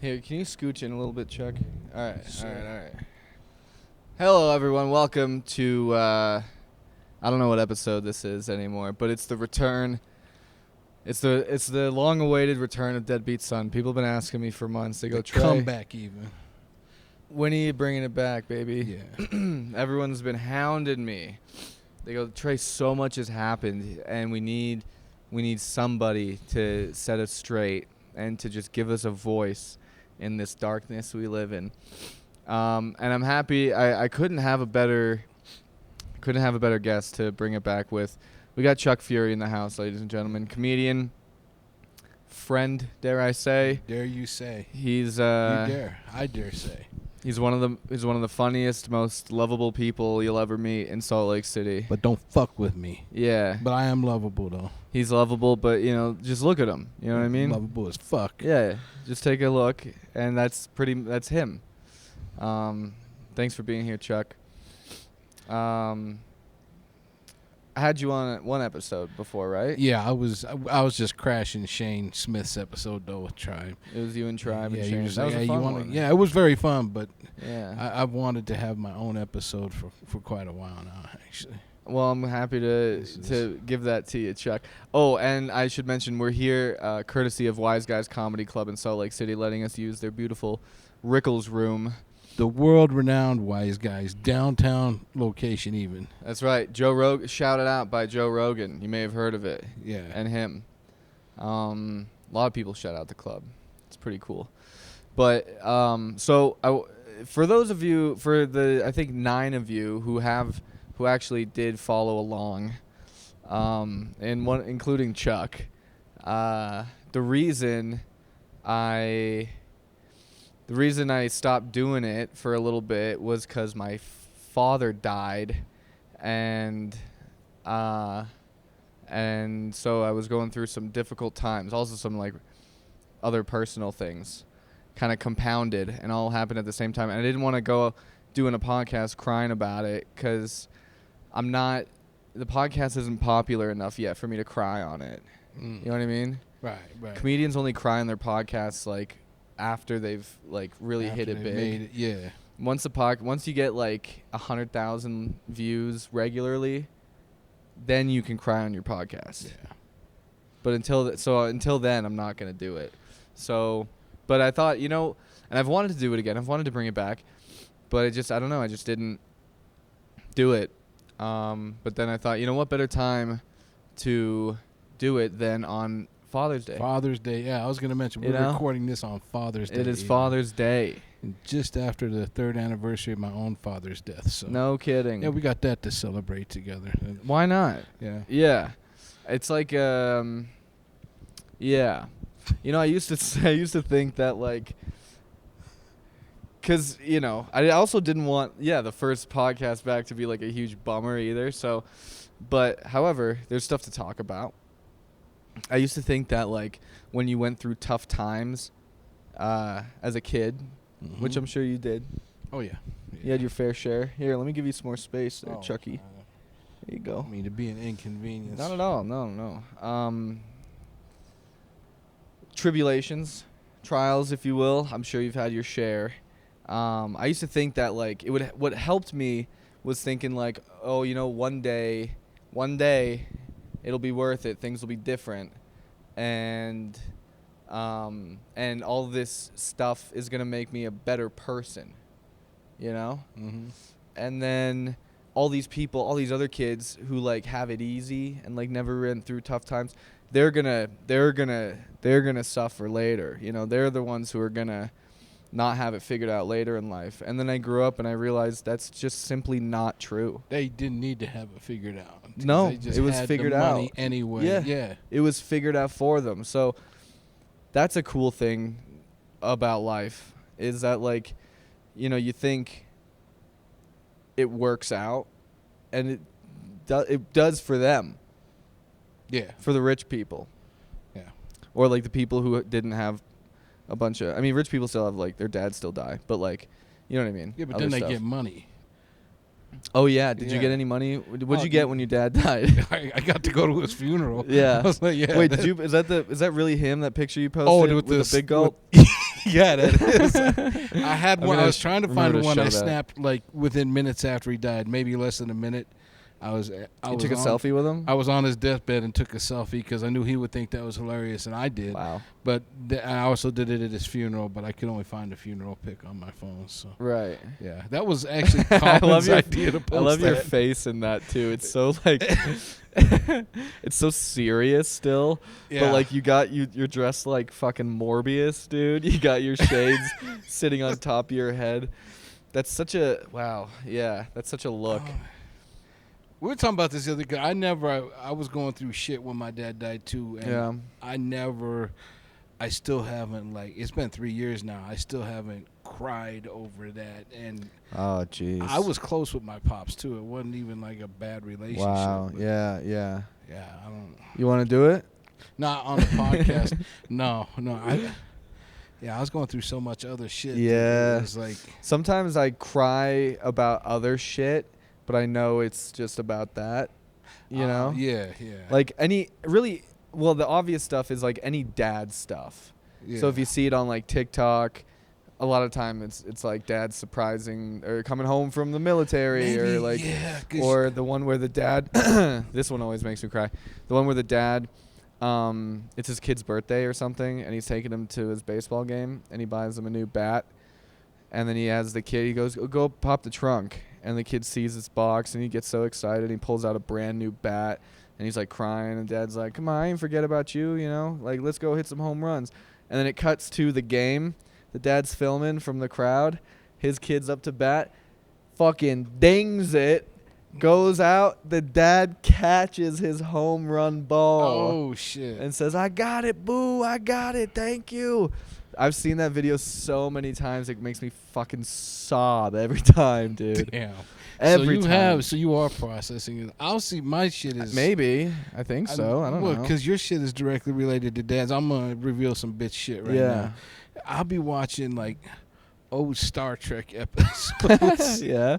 Here, can you scooch in a little bit, Chuck? All right, Sure. all right. Hello, everyone. Welcome to, I don't know what episode this is anymore, but it's the return. It's the long-awaited return of Deadbeat Son. People have been asking me for months. They go, Trey, Come back even. when are you bringing it back, baby? Yeah. Everyone's been hounding me. They go, Trey, so much has happened, and we need somebody to set us straight and to just give us a voice in this darkness we live in. And I'm happy. I couldn't have a better guest to bring it back with. We got Chuck Fury in the house, ladies and gentlemen. Comedian, friend, dare I say? Dare you say? He's You dare. I dare say. He's one of the funniest, most lovable people you'll ever meet in Salt Lake City. But don't fuck with me. Yeah. But I am lovable though. He's lovable, but just look at him. You know what I mean? Lovable as fuck. Yeah. Just take a look, and that's him. Thanks for being here, Chuck. I had you on one episode before, right? Yeah, I was just crashing Shane Smith's episode though with Tribe. It was you and Tribe and Yeah, Shane. That was a fun one. Yeah, it was very fun, but Yeah. I've wanted to have my own episode for quite a while now, actually. Well, I'm happy to give that to you, Chuck. Oh, and I should mention we're here courtesy of Wise Guys Comedy Club in Salt Lake City, letting us use their beautiful Rickles room. The world-renowned Wise Guys downtown location, even. That's right. Joe Rogan, shouted out by Joe Rogan. You may have heard of it. Yeah. And him. A lot of people shout out the club. It's pretty cool. But for those of you, I think 9 of you who actually did follow along, and one including Chuck, the reason I stopped doing it for a little bit was because my father died, and so I was going through some difficult times. Also, some like other personal things, kind of compounded, and all happened at the same time. And I didn't want to go doing a podcast crying about it because the podcast isn't popular enough yet for me to cry on it. You know what I mean? Right. Comedians only cry on their podcasts like after they've like really hit it big. Yeah. Once you get like 100,000 views regularly, then you can cry on your podcast. Yeah. But until then, I'm not gonna do it. So, but I thought, and I've wanted to do it again. I've wanted to bring it back, but I don't know. I just didn't do it. But then I thought, what better time to do it than on Father's Day. Father's Day, yeah. I was going to mention, we're recording this on Father's Day. It is Father's Day. And just after the 3rd anniversary of my own father's death. So no kidding. Yeah, we got that to celebrate together. Why not? Yeah. Yeah. It's like, yeah. I used to think that, like, because, I also didn't want, the first podcast back to be, like, a huge bummer either. So, but, however, there's stuff to talk about. I used to think that, like, when you went through tough times as a kid, which I'm sure you did. Oh, yeah. You had your fair share. Here, let me give you some more space there, Oh, Chucky. There you go. I mean, to be an inconvenience. Not at all. No. Tribulations, trials, if you will. I'm sure you've had your share. I used to think that, like, what helped me was thinking, like, oh, one day, it'll be worth it. Things will be different, and all this stuff is gonna make me a better person, Mm-hmm. And then all these people, all these other kids who like have it easy and like never ran through tough times, they're gonna suffer later. They're the ones who are gonna not have it figured out later in life. And then I grew up and I realized that's just simply not true. They didn't need to have it figured out. No, they just it was had figured the money out anyway. Yeah. It was figured out for them. So that's a cool thing about life, is that, like, you think it works out, and it does for them. Yeah. For the rich people. Yeah. Or like the people who didn't have a bunch of, rich people still have, like, their dads still die, but, like, you know what I mean? Yeah, but Other then they stuff. get money. Oh, yeah. Did you Yeah. get any money? What'd you get when your dad died? I got to go to his funeral. Yeah. I was like, yeah. Wait, is that really him, that picture you posted Oh, with the this big gulp? Yeah, that is. I had one. I was trying to find remember the to one show I that. snapped like within minutes after he died, maybe less than a minute. I You was took a on, selfie with him? I was on his deathbed and took a selfie because I knew he would think that was hilarious, and I did. Wow. But I also did it at his funeral, but I could only find the funeral pic on my phone. So Right. yeah, that was actually I love Colin's your idea to post I love your that. face in that too. It's so like it's so serious still. Yeah. But like you're dressed like fucking Morbius, dude. You got your shades sitting on top of your head. That's such a wow. Yeah, that's such a look. We were talking about this the other day. I was going through shit when my dad died too, and Yeah. I still haven't, like, it's been 3 years now. I still haven't cried over that, and Oh jeez. I was close with my pops too. It wasn't even like a bad relationship. Wow. but Yeah. yeah. I don't. You want to do it? Not on the podcast. No. I was going through so much other shit. Yeah. It was like, Sometimes I cry about other shit, but I know it's just about that. You know? Yeah. Like the obvious stuff is like any dad stuff. Yeah. So if you see it on like TikTok, a lot of time it's like dad surprising or coming home from the military or like or the one where the dad this one always makes me cry. The one where the dad it's his kid's birthday or something and he's taking him to his baseball game and he buys him a new bat and then he has the kid, he goes, go pop the trunk, and the kid sees this box and he gets so excited, he pulls out a brand new bat and he's like crying and dad's like, come on, I ain't forget about you, you know, like let's go hit some home runs. And then it cuts to the game. The dad's filming from the crowd. His kid's up to bat. Fucking dings it. Goes out. The dad catches his home run ball. Oh, shit. And says, I got it, boo. I got it. Thank you. I've seen that video so many times. It makes me fucking sob every time, dude. Damn. Every time. So you are processing it. I'll see. My shit is Maybe. I think so. I don't know. Because your shit is directly related to dad's. I'm going to reveal some bitch shit right now. I'll be watching, like, old Star Trek episodes. Yeah.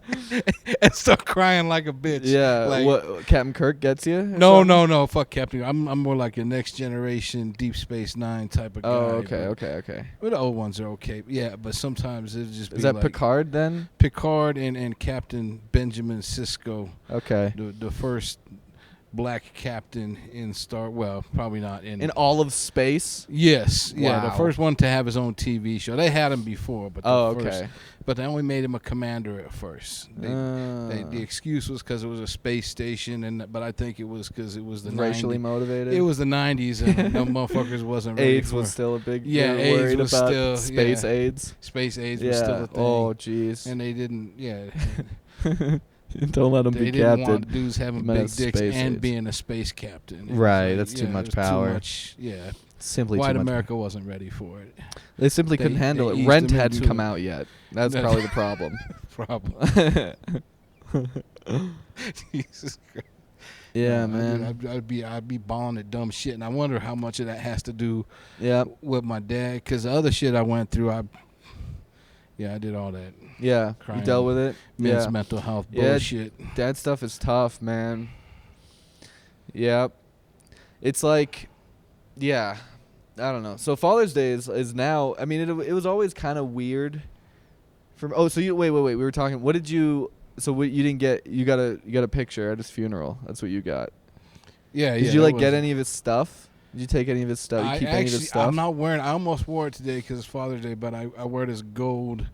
And start crying like a bitch. Yeah. Like, What, Captain Kirk gets you? No. Fuck Captain. I'm more like a Next Generation, Deep Space Nine type of guy. Oh, okay. But the old ones are okay. Yeah, but sometimes it'll just be Is that like Picard then? Picard and Captain Benjamin Sisko. Okay. The first black captain in probably not in all of space? Yes. Yeah, the Wow. first one to have his own TV show. They had him before, but okay. But they only made him a commander at first. The excuse was because it was a space station, but I think it was because it was the racially 90s. motivated. It was the 90s, and no motherfuckers wasn't ready AIDS for was still a big. Yeah, they were AIDS worried was about still- space yeah. AIDS. Space AIDS Yeah. was still a thing. Oh, jeez. And they didn't. Yeah, Don't let him they be didn't captain. want dudes having Man, big dicks space and AIDS. being a space captain. It was Right, like, that's too much it was power. Too much, yeah. Simply White too much. America wasn't ready for it. They simply couldn't handle they it. eased Rent them hadn't into come it. out yet. That's probably the problem. Problem. Jesus Christ. Yeah, man. I'd be balling at dumb shit, and I wonder how much of that has to do Yeah. with my dad. Because the other shit I went through, I did all that Yeah. Crying. You dealt with it. men's mental health Yeah. bullshit. Dad stuff is tough, man. Yep. It's like, yeah, I don't know. So Father's Day is now. I mean, it was always kind of weird. So you wait. We were talking. What did you? So what you didn't get? You got a picture at his funeral. That's what you got. Yeah. Did you like get any of his stuff? Did you take any of his stuff? You keep any of his stuff? I'm not wearing. I almost wore it today because it's Father's Day, but I wear this gold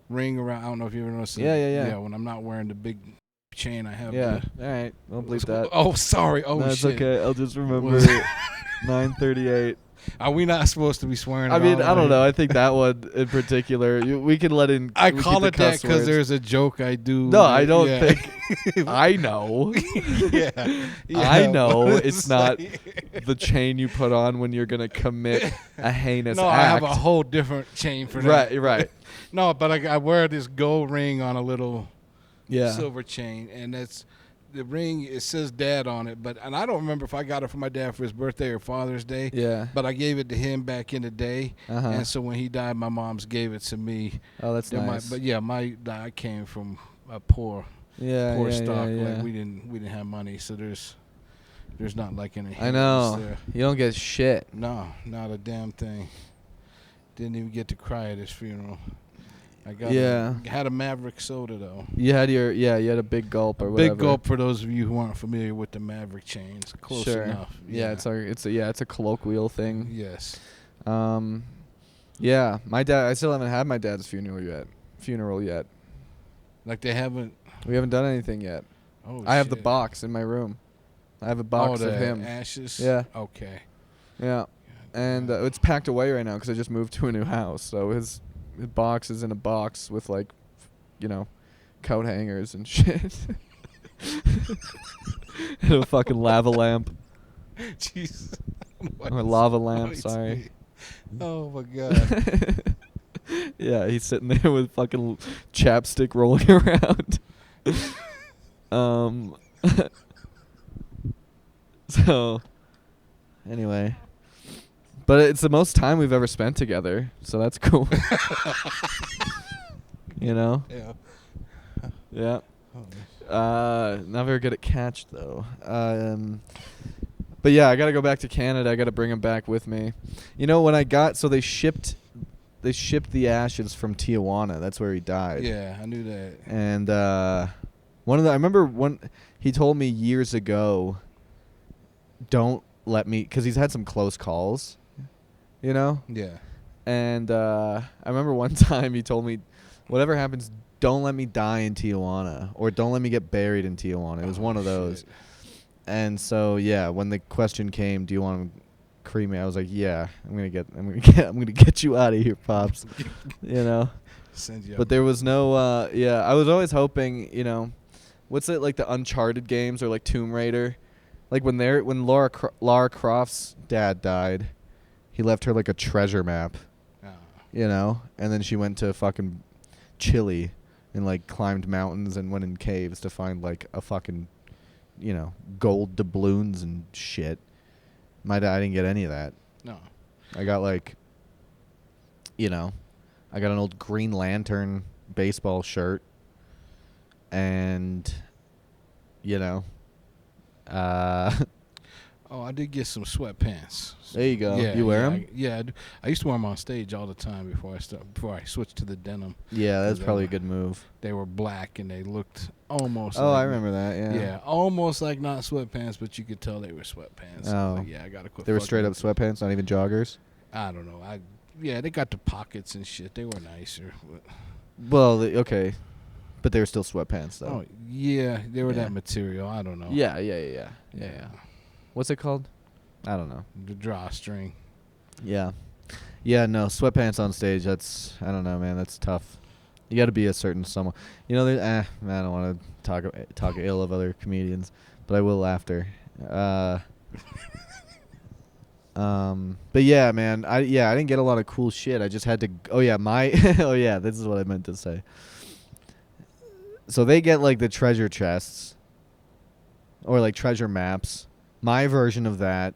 ring around. I don't know if you ever noticed. Yeah. Yeah. When I'm not wearing the big chain, I have. Yeah. All right. Don't bleep that. Oh, sorry. Oh, no, it's shit. okay. I'll just remember. 9:38. Are we not supposed to be swearing? I mean, I don't know. I think that one in particular, we can let in. I we call keep it the that cuss because words. there's a joke I do. No, I don't yeah. think. I know. yeah. I know but it's not the chain you put on when you're gonna commit a heinous No, act. I have a whole different chain for that. Right. No, but I wear this gold ring on a little Yeah. silver chain, and that's the ring. It says Dad on it, and I don't remember if I got it for my dad for his birthday or Father's Day. Yeah. But I gave it to him back in the day, Uh-huh. and so when he died, my mom's gave it to me. Oh, that's nice. I came from a poor yeah. stock. Yeah. Like we didn't have money, so there's not like any. I know. There. You don't get shit. No, not a damn thing. Didn't even get to cry at his funeral. I had a Maverick soda though. You had you had a big gulp or whatever. Big gulp for those of you who aren't familiar with the Maverick chains. Close enough. Yeah, it's a colloquial thing. Yes. Yeah, my dad. I still haven't had my dad's funeral yet. Like they haven't. We haven't done anything yet. Oh, I have the box in my room. I have a box of him. Ashes. Yeah. Okay. Yeah, and it's packed away right now because I just moved to a new house. So his box is in a box with coat hangers and shit, and a fucking lava lamp. Jesus. Or lava lamp. Sorry. Oh my god. Yeah, he's sitting there with fucking chapstick rolling around. So, anyway. But it's the most time we've ever spent together, so that's cool. Yeah. Yeah. Not very good at catch, though. But yeah, I got to go back to Canada. I got to bring him back with me. When they shipped the ashes from Tijuana. That's where he died. Yeah, I knew that. And I remember when he told me years ago, don't let me, because he's had some close calls, Yeah. And I remember one time he told me, whatever happens, don't let me die in Tijuana, or don't let me get buried in Tijuana. It was one of those. Shit. And so yeah, when the question came, do you want to cremate? I was like, yeah, I'm gonna get you out of here, pops. Send you But there was no. I was always hoping, what's it like, the Uncharted games or like Tomb Raider, like when Lara Croft's dad died, he left her like a treasure map, and then she went to fucking Chile and like climbed mountains and went in caves to find like a fucking, gold doubloons and shit. I didn't get any of that. No. I got like, I got an old Green Lantern baseball shirt, and, Oh, I did get some sweatpants. There you go. Yeah, you wear them? I used to wear them on stage all the time before I switched to the denim. Yeah, that's probably a good move. They were black and they looked almost. Oh, I remember that. Yeah. Yeah, almost like not sweatpants, but you could tell they were sweatpants. Oh, like, yeah, I gotta quit. They were straight up sweatpants, not even joggers. I don't know. They got the pockets and shit. They were nicer. Well, okay, but they were still sweatpants though. Oh yeah, they were that material. I don't know. Yeah. What's it called? I don't know. The drawstring. Yeah. Yeah, no, sweatpants on stage, I don't know, man, that's tough. You got to be a certain someone. I don't want to talk ill of other comedians, but I will after. But yeah, man, I didn't get a lot of cool shit. I just had to, this is what I meant to say. So they get like the treasure chests or like treasure maps. My version of that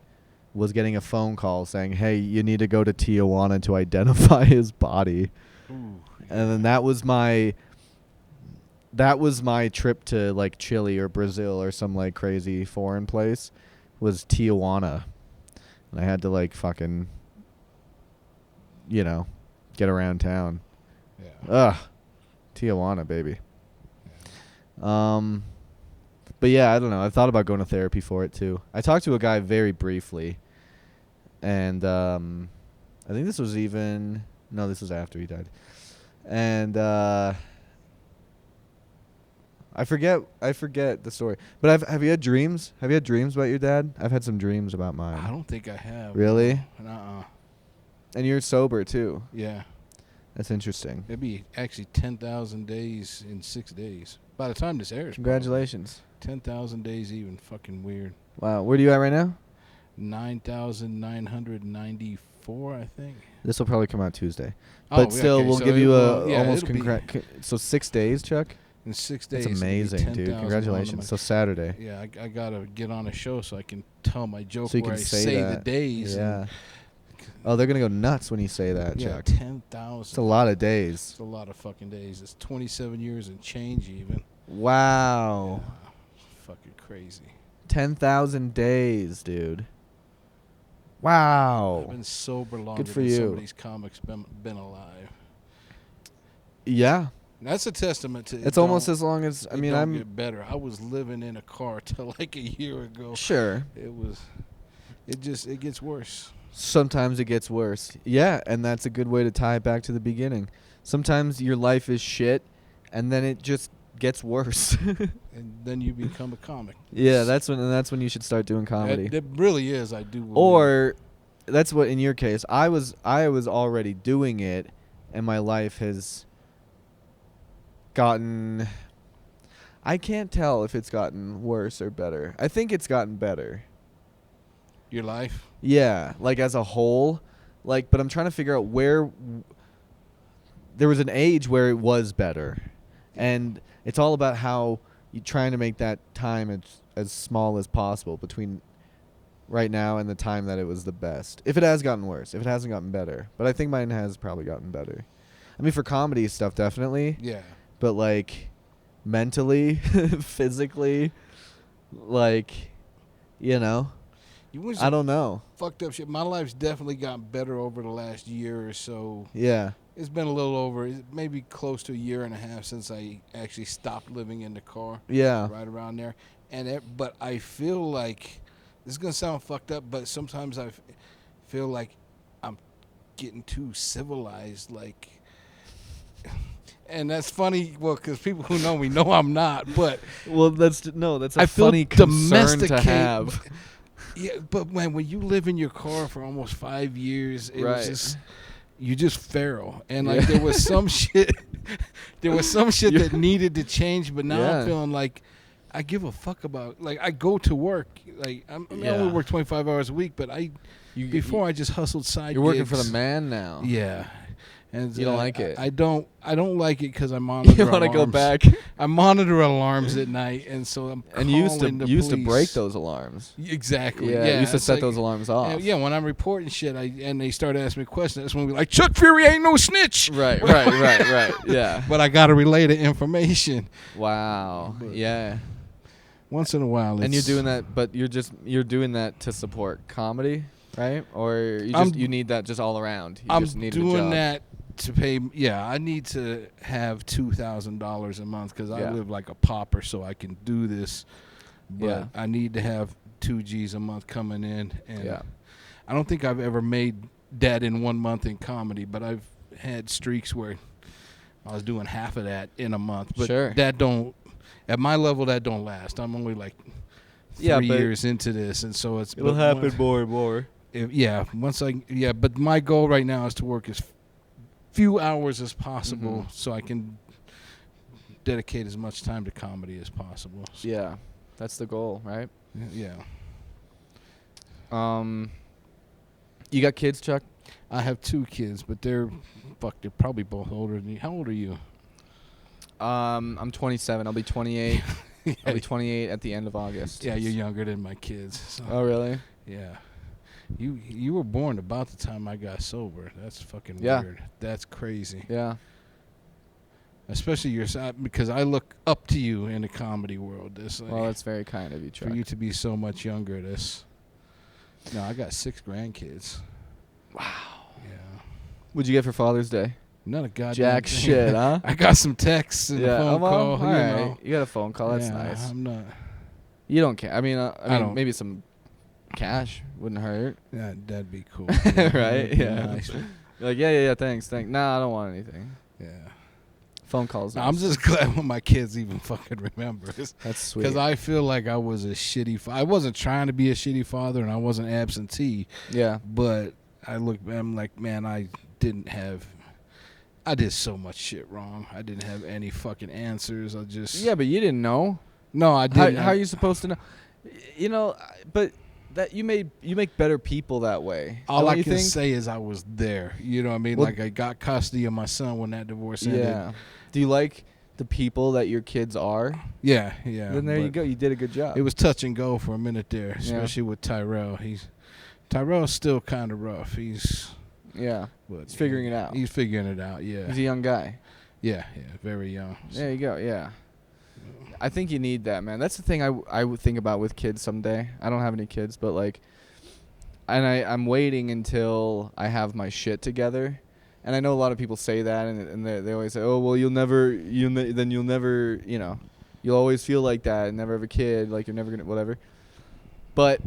was getting a phone call saying, hey, you need to go to Tijuana to identify his body. Ooh. And then that was my trip to like Chile or Brazil or some like crazy foreign place, was Tijuana. And I had to like fucking, get around town. Yeah. Ugh. Tijuana, baby. But yeah, I don't know. I've thought about going to therapy for it too. I talked to a guy very briefly, and I think this was after he died. And I forget the story. But have you had dreams? Have you had dreams about your dad? I've had some dreams about mine. I don't think I have. Really? Nuh-uh. And you're sober too. Yeah. That's interesting. It'd be actually 10,000 days in 6 days. By the time this airs. Congratulations. 10,000 days even. Fucking weird. Wow. Where are you at right now? 9,994, I think. This will probably come out Tuesday. But still, we'll give you almost so 6 days, Chuck? In 6 days. That's amazing, dude. Congratulations. So Saturday. Yeah, I got to get on a show so I can tell my joke so you where can I say the days. Yeah. Oh, they're going to go nuts when you say that, yeah, Chuck. 10,000. It's a lot of days. It's a lot of fucking days. It's 27 years and change even. Wow. Yeah, fucking crazy. 10,000 days, dude. Wow. I've been sober longer Good for than some you. of these comics been alive. Yeah. That's a testament to It's almost as long as it don't get better. I was living in a car till like a year ago. Sure. It gets worse. Sometimes it gets worse. Yeah, and that's a good way to tie it back to the beginning. Sometimes your life is shit, and then it just gets worse. And then you become a comic. Yeah, that's when you should start doing comedy. That really is, I do believe. Or that's what in your case. I was already doing it, and my life has gotten. I can't tell if it's gotten worse or better. I think it's gotten better. Your life? Yeah, like as a whole, like. But I'm trying to figure out where. There was an age where it was better, and it's all about how you're trying to make that time as small as possible between right now and the time that it was the best. If it has gotten worse, if it hasn't gotten better, but I think mine has probably gotten better. I mean, for comedy stuff, definitely. Yeah. But like, mentally, physically, like, you know, I don't know. Fucked up shit. My life's definitely gotten better over the last year or so. Yeah. It's been a little over, maybe close to a year and a half since I actually stopped living in the car. Yeah. Right around there. But I feel like, this is going to sound fucked up, but sometimes I feel like I'm getting too civilized, like... And that's funny, well, because people who know me know I'm not, but... Well, that's a funny concern to have. Yeah, but when you live in your car for almost 5 years, it was just... You just feral. And, like, there was some shit... There was some shit that needed to change, but now I'm feeling like I give a fuck about... Like, I go to work. Like, I only work 25 hours a week, but before I just hustled side You're working gigs. for the man now. Yeah. And you don't like it? I don't like it because I monitor You want to go back? I monitor alarms at night, and so I'm calling you used to break those alarms. Exactly. Yeah, you used to set those alarms off. Yeah, when I'm reporting shit, and they start asking me questions, that's when we like, Chuck Fury ain't no snitch. Right. Yeah. But I got to relay the information. Wow. Yeah. Once in a while. And you're doing that, but you're doing that to support comedy, right? Or you need that just all around. I'm doing that to pay. Yeah, I need to have $2,000 a month because I live like a pauper, so I can do this. But I need to have 2 G's a month coming in, and I don't think I've ever made that in 1 month in comedy, but I've had streaks where I was doing half of that in a month. But that don't, at my level, that don't last. I'm only like 3 years into this, and so it'll happen more and more. But my goal right now is to work as few hours as possible so I can dedicate as much time to comedy as possible. So. Yeah, that's the goal, right? Yeah. You got kids, Chuck? I have 2 kids, but they're probably both older than you. How old are you? I'm 27. I'll be 28. I'll be 28 at the end of August. Yeah, you're younger than my kids. So. Oh, really? Yeah. You were born about the time I got sober. That's fucking weird. That's crazy. Yeah. Especially your side, because I look up to you in the comedy world. Well, that's very kind of you, Chuck. For you to be so much younger. No, I got 6 grandkids. Wow. Yeah. What'd you get for Father's Day? Not a goddamn jack thing. Shit, huh? I got some texts and a phone call. All right. You got a phone call. That's nice. I'm not. You don't care. I mean, don't. Maybe some cash wouldn't hurt. Yeah, that'd be cool. Right? Yeah. Nice. You're like, yeah, thanks. Nah, I don't want anything. Yeah. Phone calls. No, I'm just glad when my kids even fucking remember. That's sweet. Because I feel like I was a shitty I wasn't trying to be a shitty father, and I wasn't absentee. Yeah. But I'm like, man, I did so much shit wrong. I didn't have any fucking answers. Yeah, but you didn't know. No, I didn't. How are you supposed to know? You know, but that you make better people that way. All I can say is I was there. You know what I mean? Well, like I got custody of my son when that divorce ended. Yeah. Do you like the people that your kids are? Yeah. Then there you go. You did a good job. It was touch and go for a minute there, especially with Tyrell. Tyrell's still kind of rough. He's figuring it out. He's figuring it out. Yeah. He's a young guy. Yeah, very young. So. There you go. Yeah. I think you need that, man. That's the thing I would think about with kids someday. I don't have any kids, but like I'm waiting until I have my shit together. And I know a lot of people say that, and they always say, "Oh, well, you'll never, you'll always feel like that and never have a kid, like you're never gonna whatever." But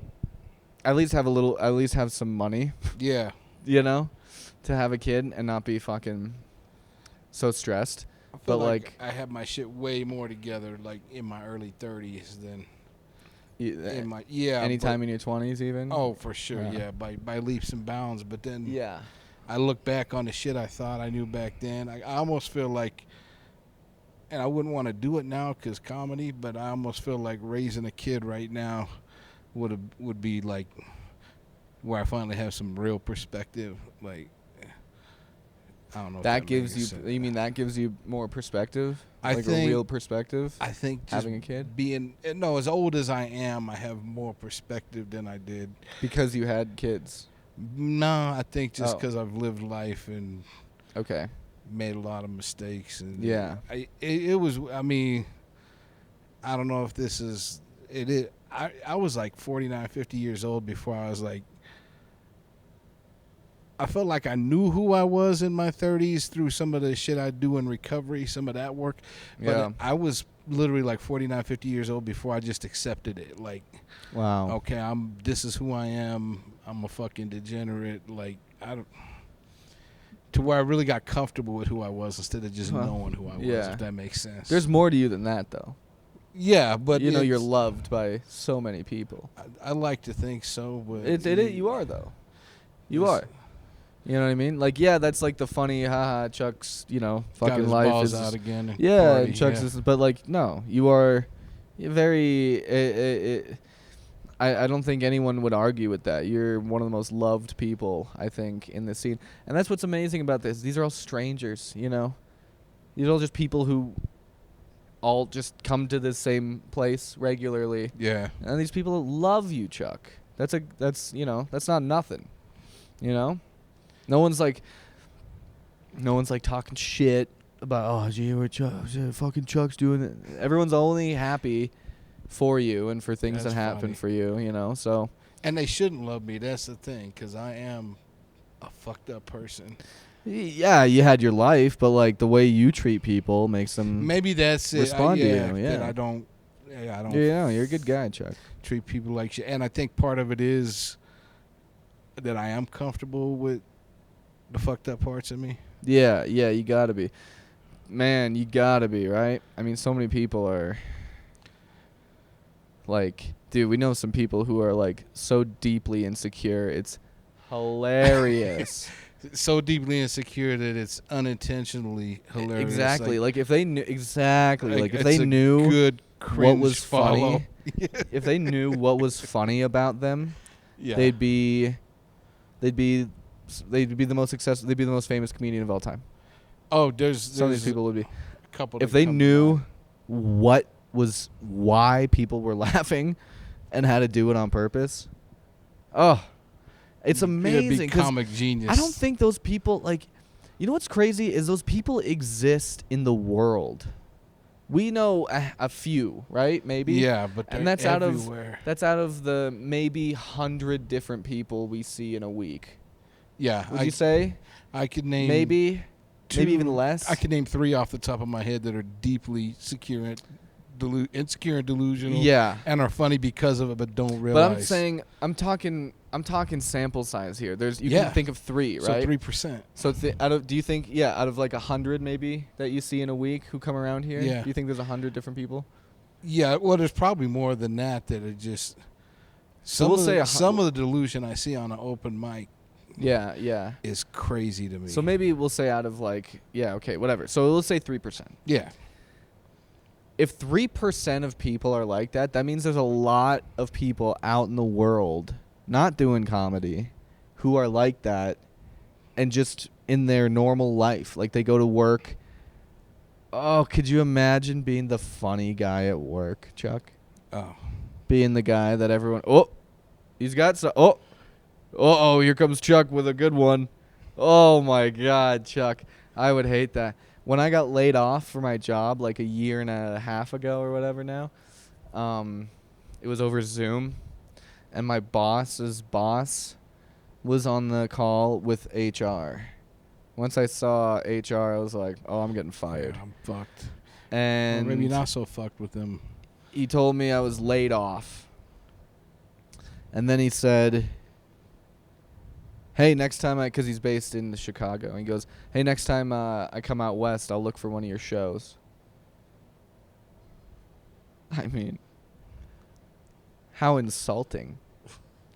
at least have some money, Yeah. To have a kid and not be fucking so stressed. I But feel like I have my shit way more together, like in my early 30s than in my anytime in your 20s, even. Oh, for sure, yeah, by leaps and bounds. But then Yeah. I look back on the shit I thought I knew back then. I almost feel like, and I wouldn't want to do it now because comedy, but I almost feel like raising a kid right now would be like where I finally have some real perspective. Like, I don't know. That gives you. You mean that gives you more perspective? I like think a real perspective. I think just having a kid, as old as I am, I have more perspective than I did because you had kids. No, I think just because I've lived life and okay, made a lot of mistakes, and it was. I mean, I don't know if this is it. Is I was like 49, 50 years old before I was like. I felt like I knew who I was in my 30s through some of the shit I do in recovery, some of that work. But I was literally like 49, 50 years old before I just accepted it. Like, wow. Okay, this is who I am. I'm a fucking degenerate. Like, to where I really got comfortable with who I was instead of just knowing who I was, if that makes sense. There's more to you than that, though. Yeah, but you're loved by so many people. I like to think so, but you are, though. You are. You know what I mean? Like, yeah, that's like the funny, haha, Chuck's, fucking got his life balls is out again. And Chuck's is, but like, no, you are very. I don't think anyone would argue with that. You're one of the most loved people, I think, in this scene, and that's what's amazing about this. These are all strangers, These are all just people who all just come to the same place regularly. Yeah. And these people love you, Chuck. That's not nothing, No one's like talking shit about, fucking Chuck's doing it. Everyone's only happy for you and for things that happen for you, so. And they shouldn't love me. That's the thing, because I am a fucked up person. Yeah, you had your life, but like the way you treat people makes them maybe that's respond to you. Yeah, that I don't. You're a good guy, Chuck. Treat people like shit, and I think part of it is that I am comfortable with the fucked up parts of me. Yeah, you gotta be. Man, you gotta be, right? I mean, so many people are like, dude, we know some people who are like so deeply insecure. It's hilarious. So deeply insecure that it's unintentionally hilarious. Exactly. Like if they knew like if they knew good what was follow. funny, if they knew what was funny about them, they'd be the most successful. They'd be the most famous comedian of all time. Oh, there's some of these people would be. A couple. If they knew why people were laughing, and how to do it on purpose. Oh, it's amazing. It'd be comic genius. I don't think those people what's crazy is those people exist in the world. We know a few, right? Maybe. Yeah, but that's everywhere. That's out of the maybe 100 different people we see in a week. Yeah. Would you say? I could name maybe even less. I could name 3 off the top of my head that are deeply insecure and delusional. Yeah. And are funny because of it, but don't realize. But I'm saying I'm talking sample size here. You can think of 3, right? So 3%. So do you think out of like 100 maybe that you see in a week who come around here? Yeah. Do you think there's 100 different people? Yeah. Well, there's probably more than that are just. Some of the delusion I see on an open mic. Yeah. Is crazy to me. So maybe we'll say out of whatever. So let's say 3%. Yeah. If 3% of people are like that, that means there's a lot of people out in the world not doing comedy who are like that and just in their normal life. Like they go to work. Oh, could you imagine being the funny guy at work, Chuck? Oh. Being the guy that everyone... he's got some... here comes Chuck with a good one. Oh, my God, Chuck. I would hate that. When I got laid off for my job like a year and a half ago or whatever now, it was over Zoom. And my boss's boss was on the call with HR. Once I saw HR, I was like, "Oh, I'm getting fired." Yeah, I'm fucked. And or maybe not so fucked with them. he told me I was laid off. And then he said, "Hey, next time because he's based in Chicago. He goes, "Hey, next time I come out west, I'll look for one of your shows." I mean, how insulting.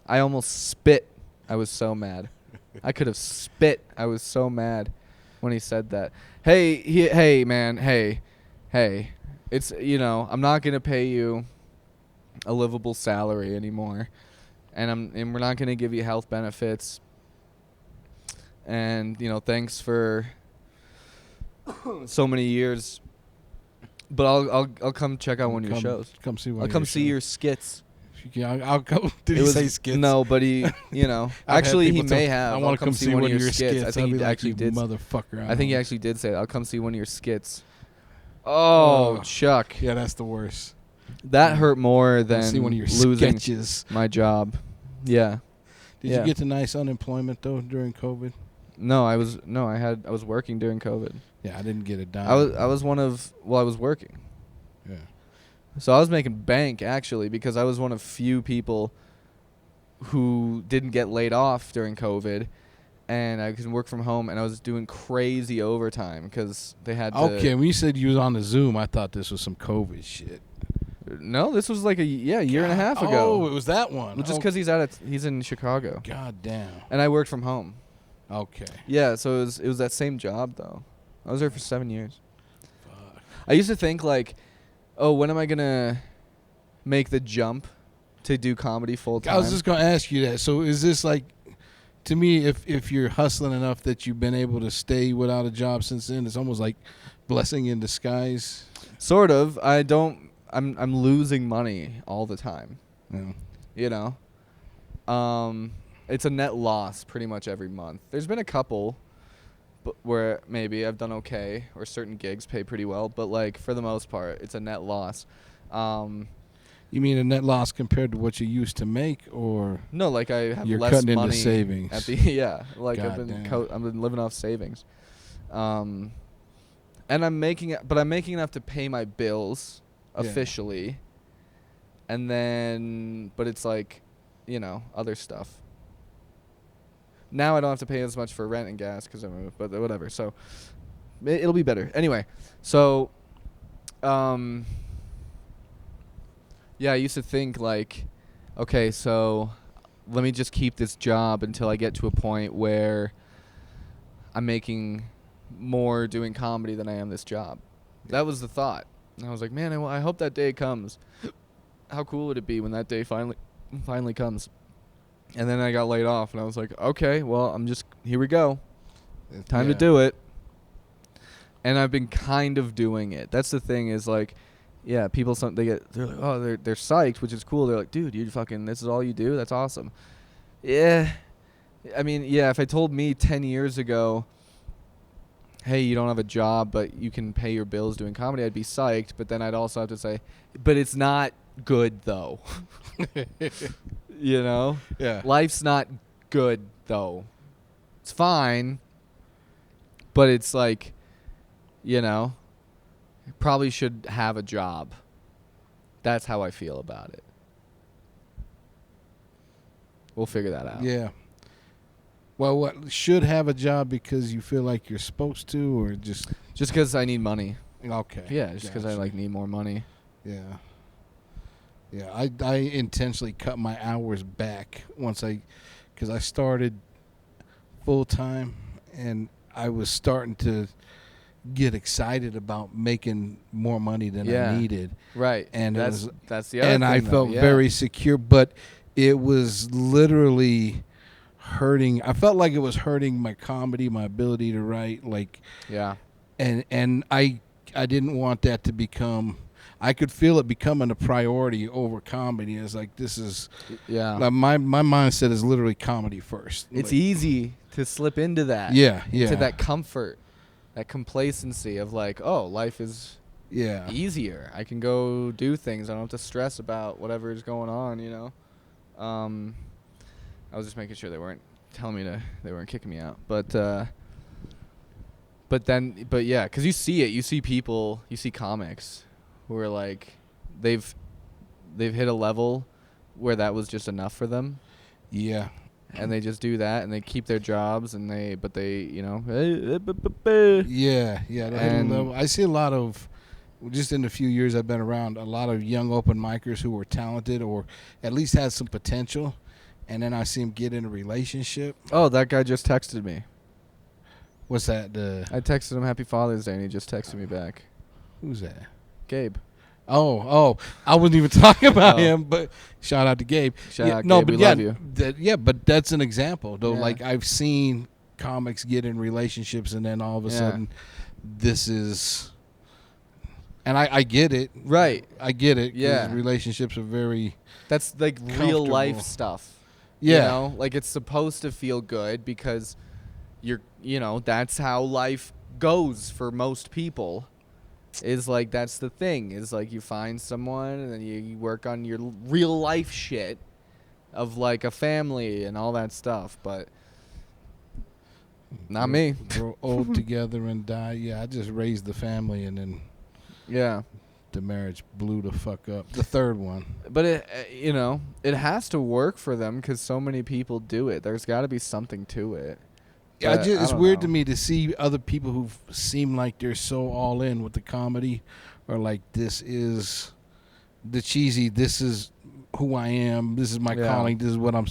I almost spit. I was so mad. I could have spit. I was so mad when he said that. Hey, man, hey. It's, I'm not going to pay you a livable salary anymore. And we're not going to give you health benefits. And, thanks for so many years. But I'll come check out one of your shows. Come see one. I'll come see your skits. I'll go. Did he say skits? No, but he, actually he may have. I want to come see one of your skits. I think he actually did. Motherfucker. I think he actually did say, "I'll come see one of your skits." Oh, Chuck. Yeah, that's the worst. That hurt more than see one of your losing sketches. my job. Yeah. Did you get the nice unemployment though during COVID? No, I was working during COVID. Yeah, I didn't get a dime. I was working. Yeah. So I was making bank actually because I was one of few people who didn't get laid off during COVID, and I could work from home, and I was doing crazy overtime because they had to. Okay, when you said you was on the Zoom, I thought this was some COVID shit. No, this was like a year and a half ago. Oh, it was that one. Well, just because he's in Chicago. God damn. And I worked from home. Okay. Yeah, so it was that same job though. I was there for 7 years. Fuck. I used to think like, oh, when am I gonna make the jump to do comedy full time? I was just gonna ask you that. So is this like, to me, if you're hustling enough that you've been able to stay without a job since then, it's almost like blessing in disguise. Sort of. I'm losing money all the time. Yeah. It's a net loss pretty much every month. There's been a couple where maybe I've done okay or certain gigs pay pretty well, but like for the most part, it's a net loss. You mean a net loss compared to what you used to make, or no? Like I have you're less cutting money into savings. at the Like God I've been living off savings, and I'm making enough to pay my bills officially, and then but it's like, other stuff. Now I don't have to pay as much for rent and gas because I moved, but whatever. So it'll be better anyway. So, yeah, I used to think like, okay, so let me just keep this job until I get to a point where I'm making more doing comedy than I am this job. That was the thought. And I was like, man, I hope that day comes. How cool would it be when that day finally comes? And then I got laid off, and I was like, okay, well, here we go. Time to do it. And I've been kind of doing it. That's the thing is like, yeah, people, they're like, oh, they're psyched, which is cool. They're like, dude, this is all you do? That's awesome. Yeah. I mean, yeah, if I told me 10 years ago, hey, you don't have a job, but you can pay your bills doing comedy, I'd be psyched. But then I'd also have to say, but it's not good, though. Yeah. Life's not good, though. It's fine, but it's like, you probably should have a job. That's how I feel about it. We'll figure that out. Yeah. Well, what should have a job because you feel like you're supposed to, or just because I need money? Okay. Yeah, just because I need more money. Yeah. Yeah, I intentionally cut my hours back because I started full time, and I was starting to get excited about making more money than I needed. Right, and that's the other thing. And I felt very secure, but it was literally hurting. I felt like it was hurting my comedy, my ability to write. And I didn't want that to become. I could feel it becoming a priority over comedy. It's like this is, like my mindset is literally comedy first. It's easy to slip into that. Yeah. To that comfort, that complacency of like, oh, life is easier. I can go do things. I don't have to stress about whatever is going on. I was just making sure they weren't telling me they weren't kicking me out. But yeah, because you see it. You see people. You see comics who are like, they've hit a level where that was just enough for them. Yeah. And they just do that, and they keep their jobs, and they Yeah. And I see a lot of, just in the few years I've been around, a lot of young open micers who were talented or at least had some potential, and then I see them get in a relationship. Oh, that guy just texted me. What's that? I texted him Happy Father's Day, and he just texted me back. Who's that? Gabe. Oh, I wasn't even talking about him, but shout out to Gabe. Shout out, Gabe, we love you. But that's an example, though. Yeah. Like, I've seen comics get in relationships, and then all of a sudden, this is, and I get it. Right. I get it. 'Cause yeah. relationships are very. That's like real life stuff. Yeah. You know, like it's supposed to feel good because that's how life goes for most people. Is like, that's the thing, is like you find someone and then you work on your real life shit of like a family and all that stuff, but not me. Grow old together and die. Yeah, I just raised the family, and then the marriage blew the fuck up. The third one. But it has to work for them because so many people do it. There's got to be something to it. Yeah, it's weird to me to see other people who seem like they're so all in with the comedy, or like, this is the cheesy, this is who I am, this is my calling, this is what I'm,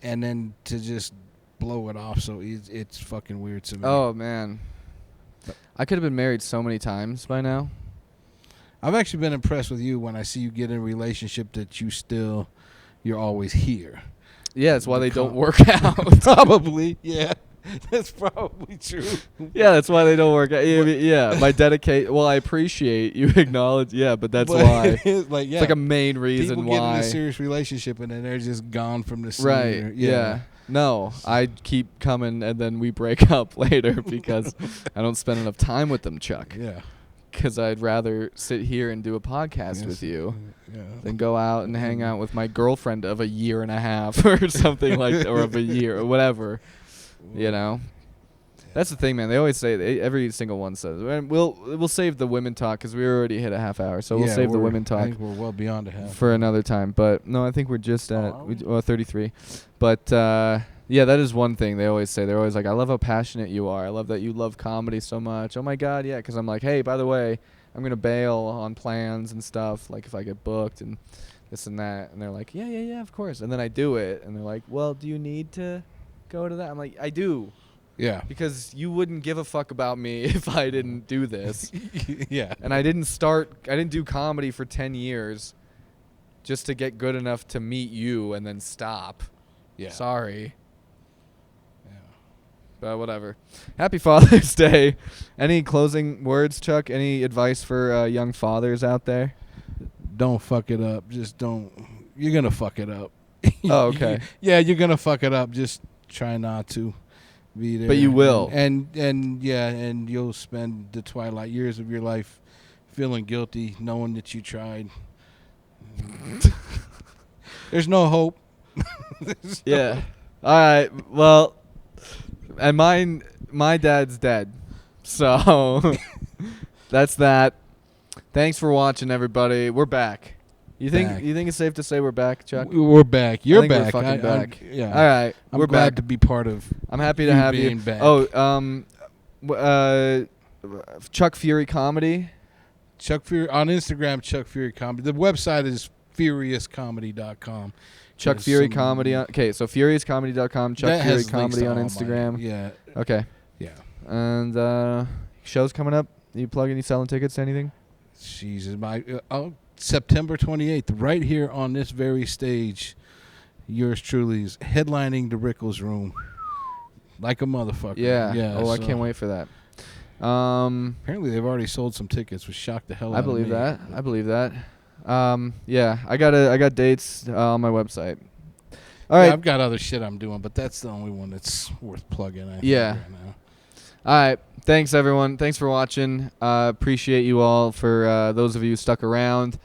and then to just blow it off. So it's fucking weird to me. Oh man, I could have been married so many times by now. I've actually been impressed with you when I see you get in a relationship that you're always here. Yeah, that's why they don't work out. Probably, yeah. That's probably true. Yeah, that's why they don't work out. Yeah, my dedicate. Well, I appreciate you acknowledge. Yeah, but that's why. It's like a main reason people why. People get in a serious relationship and then they're just gone from the scene. Right. Yeah. No, I keep coming and then we break up later because I don't spend enough time with them, Chuck. Yeah. Because I'd rather sit here and do a podcast with you than go out and hang out with my girlfriend of a year and a half or something like, or of a year or whatever. You know, that's the thing, man. They always say, every single one says, we'll save the women talk because we already hit a half hour, so we'll save the women talk. I think we're well beyond a half for another time. But no, I think we're just at 33. But yeah, that is one thing they always say. They're always like, I love how passionate you are. I love that you love comedy so much. Oh my God, yeah. Because I'm like, hey, by the way, I'm gonna bail on plans and stuff. Like if I get booked and this and that, and they're like, yeah, of course. And then I do it, and they're like, well, do you need to go to that? I'm like, I do. Yeah. Because you wouldn't give a fuck about me if I didn't do this. Yeah. And I didn't do comedy for 10 years just to get good enough to meet you and then stop. Yeah. Sorry. Yeah. But whatever. Happy Father's Day. Any closing words, Chuck? Any advice for young fathers out there? Don't fuck it up. Just don't. You're going to fuck it up. Oh, okay. Yeah, you're going to fuck it up. Just try not to be there. But you will. And you'll spend the twilight years of your life feeling guilty, knowing that you tried. There's no hope. Yeah. All right. Well, and my dad's dead. So that's that. Thanks for watching, everybody. We're back. You think it's safe to say we're back, Chuck? We're back. You're back. We're fucking back. Yeah. All right. I'm we're glad back to be part of. I'm happy to have you. Back. Oh, Chuck Fury Comedy. Chuck Fury on Instagram. Chuck Fury Comedy. The website is furiouscomedy.com. Chuck Fury Comedy. Okay, so furiouscomedy.com. Chuck Fury Comedy on Instagram. Yeah. Okay. Yeah. And shows coming up. You plugging? You selling tickets to anything? Jesus, September 28th, right here on this very stage, yours truly is headlining the Rickles Room like a motherfucker. Yeah. Oh, I can't wait for that. Apparently, they've already sold some tickets, which shocked the hell out of me. I believe that. Yeah, I got dates on my website. All right. I've got other shit I'm doing, but that's the only one that's worth plugging. I think, yeah. right now. All right. Thanks, everyone. Thanks for watching. Appreciate you all for those of you who stuck around.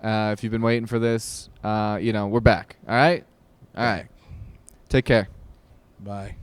If you've been waiting for this, we're back. All right? All right. Take care. Bye.